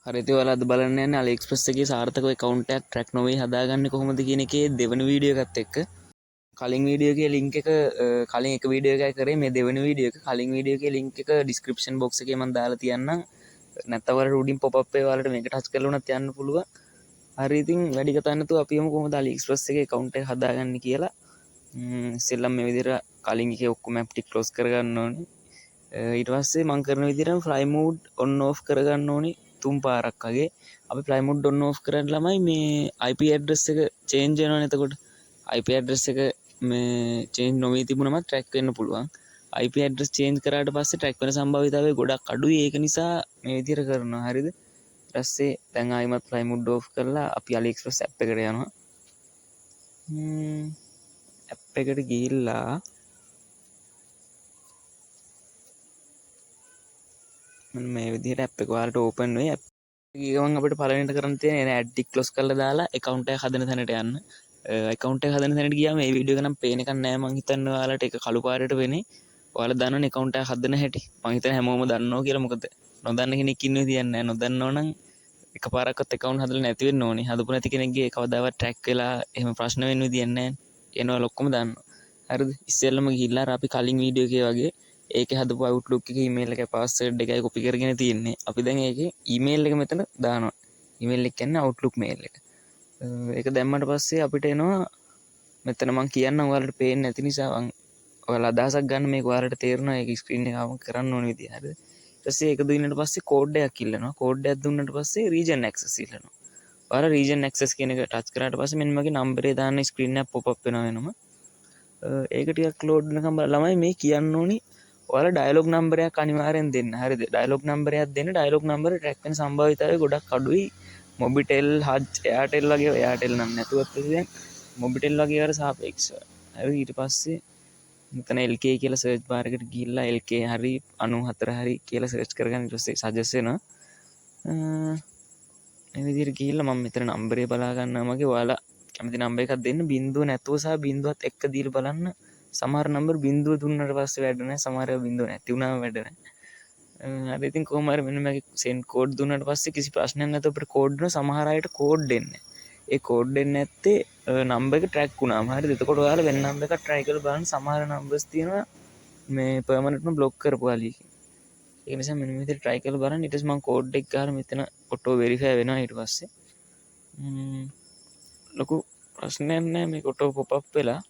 හරි ඉතින් ඔයාලා අද බලන්න යන්නේ AliExpress එකේ සාර්ථකව account එකක් track නොවේ හදාගන්නේ කොහොමද කියන එකේ දෙවෙනි වීඩියෝ එකත් එක්ක කලින් වීඩියෝ එකේ link එක කලින් එක වීඩියෝ එකයි කරේ මේ දෙවෙනි වීඩියෝ එක කලින් වීඩියෝ එකේ link එක description box එකේ මම දාලා තියන්නම් නැත්නම් ඔයාලට උඩින් pop up එක ඔයාලට මේක touch කරලා උනත් යන්න පුළුවන් හරි ඉතින් වැඩි කතා නැතුව අපි යමු කොහොමද AliExpress එකේ account එක හදාගන්නේ කියලා ඉස්සෙල්ලම මේ විදිහට කලින් එකේ ඔක්කොම app ටික close කරගන්න ඕනේ ඊට පස්සේ මම කරන විදිහට fly mode on off කරගන්න ඕනේ තුන් පාරක් වගේ අපි fly mode on off කරන් ළමයි මේ IP address එක change වෙනවනේ එතකොට IP address එක මේ change නොවී තිබුණම track වෙන්න පුළුවන් IP address change කරාට පස්සේ track වෙන සම්භාවිතාවය ගොඩක් අඩුයි ඒක නිසා මේ විදිහට කරනවා හරිද ඊට පස්සේ දැන් ආයිමත් fly mode off කරලා අපි AliExpress app එකට යනවා app එකට ගිහිල්ලා මේ විදිහට app එක ඔයාලට open වෙයි app එක ගමන් අපිට පළවෙනිට කරන්න තියෙන්නේ add ටික close කරලා දාලා account එක හදන තැනට යන්න account එක හදන තැනට ගියාම මේ වීඩියෝ එක නම් පේන එකක් නෑ මං හිතන්නේ ඔයාලට ඒක කළු පාරට වෙන්නේ ඔයාලා දන්නවනේ account එක හදන හැටි මං හිතන්නේ හැමෝම දන්නවා කියලා මොකද නොදන්න කෙනෙක් ඉන්නේ තියන්නේ නෑ නොදන්නව නම් එකපාරක්වත් account හදලා නැති වෙන්න ඕනේ හදපු නැති කෙනෙක්ගේ කවදාවත් track වෙලා එහෙම ප්‍රශ්න වෙන්න විදියක් නෑ එනවා ඔක්කොම දන්නවා හරිද ඉස්සෙල්ලම ගිහිල්ලා අපි කලින් වීඩියෝ එකේ වගේ ඒකේ හදපු Outlook එකේ email එකේ password එකයි copy කරගෙන තියෙන්නේ. අපි දැන් ඒකේ email එක මෙතන දානවා. email එක කියන්නේ Outlook mail එක. ඒක දැම්මට පස්සේ අපිට එනවා මෙතන මම කියන්නම් ඔයාලට පේන්නේ නැති නිසා ඔයාලා අදහසක් ගන්න මේක ඔයාලට තේරෙනවා ඒක ස්ක්‍රීන් එක ආවම කරන්න ඕන විදිය හරිද? ඊට පස්සේ ඒක දුන්නාට පස්සේ කෝඩ් එකක් ඉල්ලනවා. කෝඩ් එකක් දුන්නාට පස්සේ region access ඉල්ලනවා. ඔයාලා region access කියන එක ටච් කරාට පස්සේ මෙන්න මගේ නම්බරේ දාන්න ස්ක්‍රීන් එක pop up වෙනවා වෙනම. ඒක ටිකක් load වෙනකම් ළමයි මේ කියන්න ඕනි ඔයාලා ඩයලොග් නම්බරයක් අනිවාර්යෙන් දෙන්න. හරිද? ඩයලොග් නම්බරයක් දෙන්න. ඩයලොග් නම්බර ට්‍රැක් වෙන සම්භාවිතාවය ගොඩක් අඩුයි. මොබිටෙල්, හච්, එයාටෙල් වගේ එයාටෙල් නම් නැතුවත් දැන් මොබිටෙල් වගේ වල සාපේක්ෂව. හරි ඊට පස්සේ මෙතන LK කියලා සර්ච් බාර් එකට ගිහිල්ලා LK හරි 94 හරි කියලා සර්ච් කරගන්න ඊට පස්සේ සජෙස්ට් වෙනවා. මේ විදිහට ගිහිල්ලා මම මෙතන නම්බරේ බලා ගන්නවා මගේ ඔයාලා කැමති නම්බර එකක් දෙන්න බිංදුව නැතුව සහ බිංදුවත් එක්ක දීලා බලන්න සමහර නම්බර් බිංදුව දුන්නාට පස්සේ වැඩ නැහැ සමහර ඒවා බිංදුව නැති වුණාම වැඩ නැහැ හරි ඉතින් කොහොම හරි මෙන්න මගේ සෙන්ඩ් කෝඩ් දුන්නාට පස්සේ කිසි ප්‍රශ්නයක් නැතුව අපිට කෝඩ් දෙන සමහර අයට කෝඩ් දෙන්නේ ඒ කෝඩ් දෙන්නේ නැත්තේ නම්බර් එක ට්‍රැක් වුණාම හරිද එතකොට ඔයාලා වෙන නම්බර් එකක් try කරලා බලන්න සමහර නම්බර්ස් තියෙනවා මේ permanently block කරපු ගාලියක ඒ නිසා මෙන්න මේ විදිහට try කරලා බලන්න ඊට පස්සේ මම කෝඩ් එක ගහලා මෙතන auto verify වෙනවා ඊට පස්සේ ලොකු ප්‍රශ්නයක් නැහැ මේක auto pop up වෙලා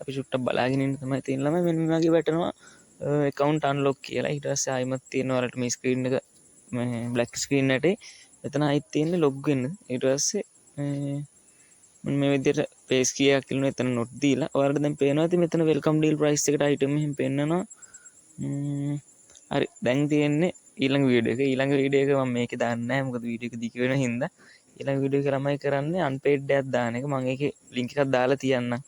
අපි චුට්ටක් බලාගෙන ඉන්න තමයි තියෙන ළමයි මෙන්න මේ වගේ වැටෙනවා account unlock කියලා ඊට පස්සේ ආයිමත් තියෙනවා ඔයාලට මේ screen එක මේ black screen එකේ මෙතන ආයිත් තියෙන්නේ log වෙන්න ඊට පස්සේ මම මේ විදිහට paste key එකක් ඉල්ලන එතන not දීලා ඔයාලට දැන් පේනවා ඉතින් මෙතන welcome deal price එකට item එහෙම පෙන්නනවා හරි දැන් තියෙන්නේ ඊළඟ වීඩියෝ එක මම මේකේ දාන්නේ නැහැ මොකද වීඩියෝ එක දිග වෙන හින්දා ඊළඟ වීඩියෝ එක ළමයි කරන්නේ unpaid එකක් දාන එක මම ඒකේ link එකක් දාලා තියන්නම්